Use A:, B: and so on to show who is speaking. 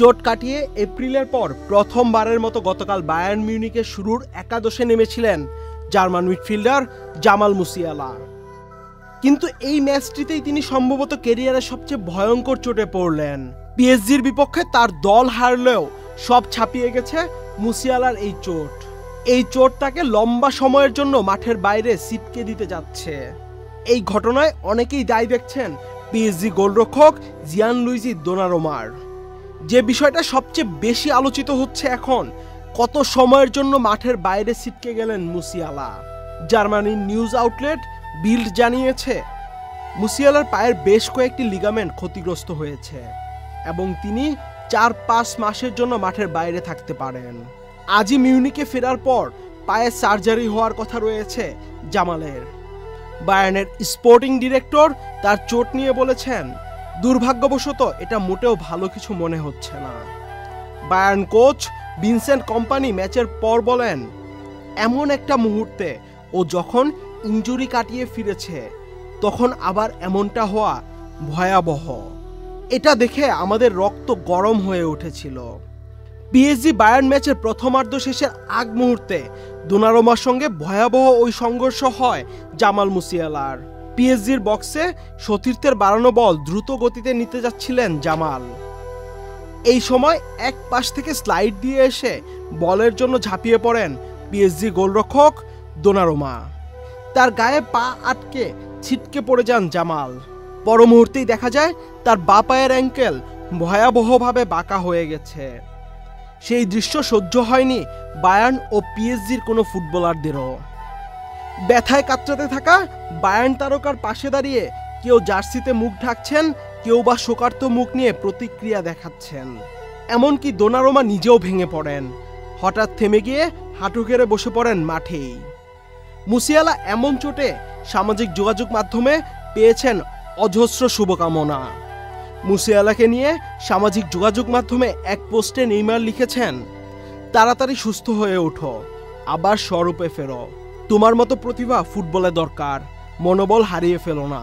A: চোট কাটিয়ে এপ্রিলের পর প্রথমবারের মতো গতকাল বায়ার্ন মিউনিখের শুরুর একাদশে নেমেছিলেন জার্মান মিডফিল্ডার জামাল মুসিয়ালা। কিন্তু এই ম্যাচটিতেই তিনি সম্ভবত ক্যারিয়ারের সবচেয়ে ভয়ঙ্কর চোটে পড়লেন। পিএসজির বিপক্ষে তার দল হারলেও সব ছাপিয়ে গেছে মুসিয়ালার এই চোট। এই চোট তাকে লম্বা সময়ের জন্য মাঠের বাইরে ছিটকে দিতে যাচ্ছে। এই ঘটনায় অনেকেই দায়ী দেখছেন পিএসজি গোলরক্ষক জিয়ানলুইজি দোনারুমার। যে বিষয়টা সবচেয়ে বেশি আলোচিত হচ্ছে এখন, কত সময়ের জন্য মাঠের বাইরে ছিটকে গেলেন মুসিয়ালা। জার্মানির নিউজ আউটলেট বিল্ড জানিয়েছে মুসিয়ালার পায়ের বেশ কয়েকটি লিগামেন্ট ক্ষতিগ্রস্ত হয়েছে এবং তিনি 4-5 মাসের জন্য মাঠের বাইরে থাকতে পারেন। আজই মিউনিকে ফেরার পর পায়ে সার্জারি হওয়ার কথা রয়েছে জামালের। বায়ার্নের স্পোর্টিং ডিরেক্টর তার চোট নিয়ে বলেছেন, দুর্ভাগ্যবশত এটা মোটেও ভালো কিছু মনে হচ্ছে না। বায়ার্ন কোচ ভিনসেন্ট কম্পানি ম্যাচের পর বলেন, এমন একটা মুহূর্তে ও যখন ইনজুরি কাটিয়ে ফিরেছে তখন আবার এমনটা হওয়া ভয়াবহ। এটা দেখে আমাদের রক্ত গরম হয়ে উঠেছিল। পিএসজি বায়ার্ন ম্যাচের প্রথমার্ধ শেষের আগ মুহূর্তে দোনারুমার সঙ্গে ভয়াবহ ওই সংঘর্ষ হয় জামাল মুসিয়ালার। পিএসজির বক্সে সতীর্থের বাড়ানো বল দ্রুত গতিতে নিতে যাচ্ছিলেন জামাল। এই সময় এক পাশ থেকে স্লাইড দিয়ে এসে বলের জন্য ঝাঁপিয়ে পড়েন পিএসজি গোলরক্ষক দোনারুমা। তার গায়ে পা আটকে ছিটকে পড়ে যান জামাল। পর মুহূর্তেই দেখা যায় তার বাঁ পায়ের অ্যাঙ্কেল ভয়াবহভাবে বাঁকা হয়ে গেছে। সেই দৃশ্য সহ্য হয়নি বায়ার্ন ও পিএসজির কোনো ফুটবলারদেরও। ব্যথায় কাতরাতে থাকা বায়ার্ন তারকার পাশে দাঁড়িয়ে কেউ জার্সিতে মুখ ঢাকছেন, কেউ বা শোকার্ত মুখ নিয়ে প্রতিক্রিয়া দেখাচ্ছেন। এমনকি দোনারুমা নিজেও ভেঙে পড়েন। হঠাৎ থেমে গিয়ে হাঁটু গেড়ে বসে পড়েন মাঠেই। মুসিয়ালা এমন চোটে সামাজিক যোগাযোগ মাধ্যমে পেয়েছেন অজস্র শুভকামনা। মুসিয়ালাকে নিয়ে সামাজিক যোগাযোগ মাধ্যমে এক পোস্টে নেইমার লিখেছেন, তাড়াতাড়ি সুস্থ হয়ে ওঠো, আবার স্বরূপে ফেরো, তোমার মতো প্রতিভা ফুটবলে দরকার, মনোবল হারিয়ে ফেলো না।